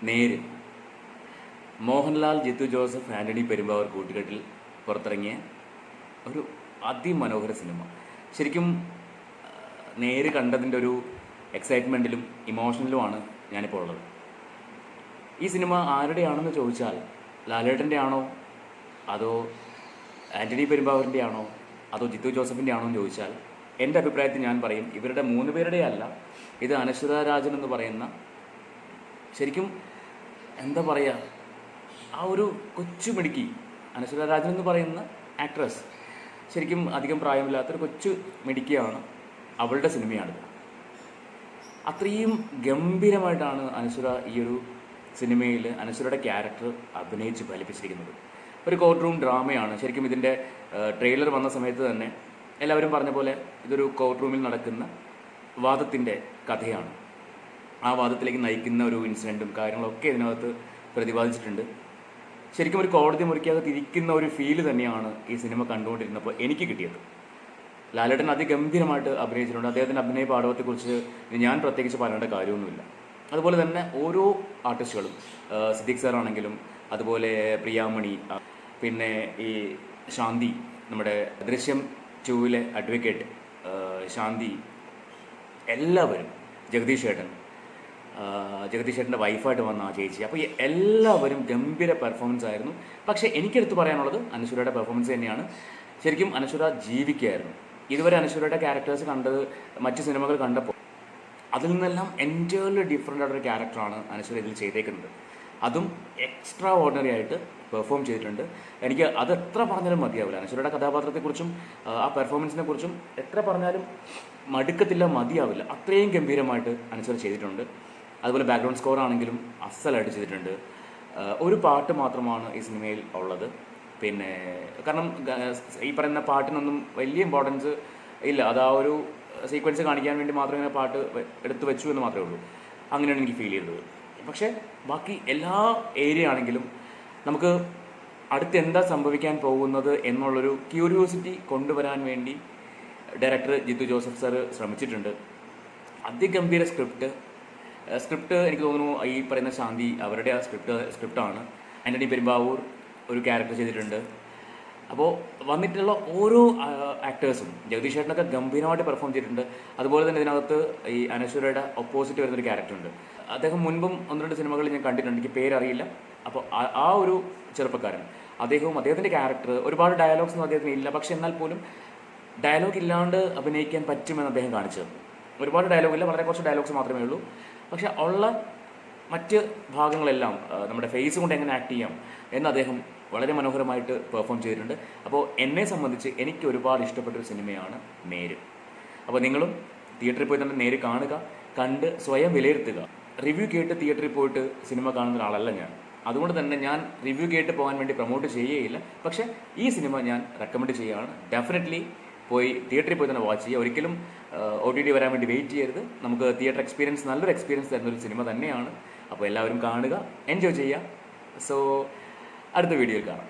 നേര്. മോഹൻലാൽ, ജിത്തു ജോസഫ്, ആന്റണി പെരുമ്പാവൂർ കൂട്ടുകെട്ടിൽ പുറത്തിറങ്ങിയ ഒരു അതിമനോഹര സിനിമ. ശരിക്കും നേര് കണ്ടതിൻ്റെ ഒരു എക്സൈറ്റ്മെൻറ്റിലും ഇമോഷനിലുമാണ് ഞാനിപ്പോൾ ഉള്ളത്. ഈ സിനിമ ആരുടെയാണെന്ന് ചോദിച്ചാൽ ലാലേട്ടൻ്റെ ആണോ അതോ ആന്റണി പെരുമ്പാവൂരിൻ്റെ ആണോ അതോ ജിത്തു ജോസഫിൻ്റെ ആണോ എന്ന് ചോദിച്ചാൽ എൻ്റെ അഭിപ്രായത്തിൽ ഞാൻ പറയും ഇവരുടെ 3 പേരുടെ അല്ല. ഇത് അനശ്വര രാജൻ എന്ന് പറയുന്ന, ശരിക്കും എന്താ പറയുക, ആ ഒരു കൊച്ചു മിടുക്കി അനശ്വര രാജൻ എന്ന് പറയുന്ന ആക്ട്രസ്, ശരിക്കും അധികം പ്രായമില്ലാത്തൊരു കൊച്ചു മിടുക്കിയാണ്. അവളുടെ സിനിമയാണിത്. അത്രയും ഗംഭീരമായിട്ടാണ് അനശ്വര ഈ ഒരു സിനിമയിൽ അനശ്വരയുടെ ക്യാരക്ടർ അഭിനയിച്ച് ഫലിപ്പിച്ചിരിക്കുന്നത്. ഒരു കോർട്ട് റൂം ഡ്രാമയാണ്. ശരിക്കും ഇതിൻ്റെ ട്രെയിലർ വന്ന സമയത്ത് തന്നെ എല്ലാവരും പറഞ്ഞ പോലെ ഇതൊരു കോർട്ട് റൂമിൽ നടക്കുന്ന വാദത്തിൻ്റെ കഥയാണ്. ആ വാദത്തിലേക്ക് നയിക്കുന്ന ഒരു ഇൻസിഡൻറ്റും കാര്യങ്ങളൊക്കെ ഇതിനകത്ത് പ്രതിപാദിച്ചിട്ടുണ്ട്. ശരിക്കും ഒരു കോടതി മുറിക്കകത്ത് ഇരിക്കുന്ന ഒരു ഫീല് തന്നെയാണ് ഈ സിനിമ കണ്ടുകൊണ്ടിരുന്നപ്പോൾ എനിക്ക് കിട്ടിയത്. ലാലേട്ടൻ അതിഗംഭീരമായിട്ട് അഭിനയിച്ചിട്ടുണ്ട്. അദ്ദേഹത്തിൻ്റെ അഭിനയ പാഠവത്തെക്കുറിച്ച് ഞാൻ പ്രത്യേകിച്ച് പറയേണ്ട കാര്യമൊന്നുമില്ല. അതുപോലെ തന്നെ ഓരോ ആർട്ടിസ്റ്റുകളും, സിദ്ദിഖ് സാറാണെങ്കിലും അതുപോലെ പ്രിയാമണി, പിന്നെ ഈ ശാന്തി, നമ്മുടെ ദൃശ്യം 2 അഡ്വക്കേറ്റ് ശാന്തി, എല്ലാവരും, ജഗദീഷ് ചേട്ടൻ്റെ വൈഫായിട്ട് വന്ന ആ ചേച്ചി, അപ്പോൾ എല്ലാവരും ഗംഭീര പെർഫോമൻസ് ആയിരുന്നു. പക്ഷേ എനിക്കെടുത്ത് പറയാനുള്ളത് അനശ്വരയുടെ പെർഫോമൻസ് തന്നെയാണ്. ശരിക്കും അനശ്വര ജീവിക്കുകയായിരുന്നു. ഇതുവരെ അനശ്വരയുടെ ക്യാരക്ടേഴ്സ് കണ്ടത്, മറ്റ് സിനിമകൾ കണ്ടപ്പോൾ അതിൽ നിന്നെല്ലാം എൻറ്റയർലി ഡിഫറെൻ്റ് ആയിട്ടൊരു ക്യാരക്ടറാണ് അനശ്വര ഇതിൽ ചെയ്തേക്കുന്നത്. അതും എക്സ്ട്രാ ഓർഡിനറി ആയിട്ട് പെർഫോം ചെയ്തിട്ടുണ്ട്. എനിക്ക് അത് എത്ര പറഞ്ഞാലും മതിയാവില്ല. അനശ്വരയുടെ കഥാപാത്രത്തെക്കുറിച്ചും ആ പെർഫോമൻസിനെ കുറിച്ചും എത്ര പറഞ്ഞാലും മടുക്കത്തില്ല, മതിയാവില്ല. അത്രയും ഗംഭീരമായിട്ട് അനശ്വര ചെയ്തിട്ടുണ്ട്. അതുപോലെ ബാക്ക്ഗ്രൗണ്ട് സ്കോർ ആണെങ്കിലും അസലായിട്ട് ചെയ്തിട്ടുണ്ട്. ഒരു പാട്ട് മാത്രമാണ് ഈ സിനിമയിൽ ഉള്ളത്. പിന്നെ കാരണം ഈ പറയുന്ന പാട്ടിനൊന്നും വലിയ ഇമ്പോർട്ടൻസ് ഇല്ല. അത് ആ ഒരു സീക്വൻസ് കാണിക്കാൻ വേണ്ടി മാത്രം ഇങ്ങനെ പാട്ട് എടുത്തു വെച്ചു എന്ന് മാത്രമേ ഉള്ളൂ. അങ്ങനെയാണ് എനിക്ക് ഫീൽ ചെയ്തത്. പക്ഷേ ബാക്കി എല്ലാ ഏരിയ ആണെങ്കിലും നമുക്ക് അടുത്ത് എന്താ സംഭവിക്കാൻ പോകുന്നത് എന്നുള്ളൊരു ക്യൂരിയോസിറ്റി കൊണ്ടുവരാൻ വേണ്ടി ഡയറക്ടർ ജിത്തു ജോസഫ് സാറ് ശ്രമിച്ചിട്ടുണ്ട്. അതിഗംഭീര സ്ക്രിപ്റ്റ് എനിക്ക് തോന്നുന്നു ഈ പറയുന്ന ശാന്തി അവരുടെ ആ സ്ക്രിപ്റ്റാണ്. ആന്റണി പെരുമ്പാവൂർ ഒരു ക്യാരക്ടർ ചെയ്തിട്ടുണ്ട്. അപ്പോൾ വന്നിട്ടുള്ള ഓരോ ആക്ടേഴ്സും, ജഗദീഷ് ചേട്ടനൊക്കെ ഗംഭീരമായിട്ട് പെർഫോം ചെയ്തിട്ടുണ്ട്. അതുപോലെ തന്നെ ഇതിനകത്ത് ഈ അനശ്വരയുടെ ഓപ്പോസിറ്റ് വരുന്നൊരു ക്യാരക്ടറുണ്ട്. അദ്ദേഹം മുൻപും 1-2 സിനിമകളിൽ ഞാൻ കണ്ടിട്ടുണ്ട്, എനിക്ക് പേരറിയില്ല. അപ്പോൾ ആ ഒരു ചെറുപ്പക്കാരൻ, അദ്ദേഹത്തിൻ്റെ ക്യാരക്ടർ, ഒരുപാട് ഡയലോഗ്സ് ഒന്നും അദ്ദേഹത്തിന് ഇല്ല, പക്ഷെ എന്നാൽ പോലും ഡയലോഗ് ഇല്ലാണ്ട് അഭിനയിക്കാൻ പറ്റുമെന്ന് അദ്ദേഹം കാണിച്ചു തന്നു. ഒരുപാട് ഡയലോഗില്ല, വളരെ കുറച്ച് ഡയലോഗ്സ് മാത്രമേ ഉള്ളൂ. പക്ഷെ ഉള്ള മറ്റ് ഭാഗങ്ങളെല്ലാം നമ്മുടെ ഫേസ് കൊണ്ട് എങ്ങനെ ആക്ട് ചെയ്യാം എന്ന് അദ്ദേഹം വളരെ മനോഹരമായിട്ട് പെർഫോം ചെയ്തിട്ടുണ്ട്. അപ്പോൾ എന്നെ സംബന്ധിച്ച് എനിക്ക് ഒരുപാട് ഇഷ്ടപ്പെട്ടൊരു സിനിമയാണ് നേര്. അപ്പോൾ നിങ്ങളും തിയേറ്ററിൽ പോയി തന്നെ നേര് കാണുക, കണ്ട് സ്വയം വിലയിരുത്തുക. റിവ്യൂ കേട്ട് തിയേറ്ററിൽ പോയിട്ട് സിനിമ കാണുന്ന ഒരാളല്ല ഞാൻ. അതുകൊണ്ട് തന്നെ ഞാൻ റിവ്യൂ കേട്ട് പോകാൻ വേണ്ടി പ്രൊമോട്ട് ചെയ്യുകയില്ല. പക്ഷേ ഈ സിനിമ ഞാൻ റെക്കമെൻഡ് ചെയ്യുകയാണ്. ഡെഫിനറ്റ്ലി പോയി തിയേറ്ററിൽ പോയി തന്നെ വാച്ച് ചെയ്യുക. ഒരിക്കലും OTT വരാൻ വേണ്ടി വെയിറ്റ് ചെയ്യരുത്. നമുക്ക് തിയേറ്റർ എക്സ്പീരിയൻസ്, നല്ലൊരു എക്സ്പീരിയൻസ് തരുന്നൊരു സിനിമ തന്നെയാണ്. അപ്പോൾ എല്ലാവരും കാണുക, എൻജോയ് ചെയ്യുക. സോ അടുത്ത വീഡിയോയിൽ കാണാം.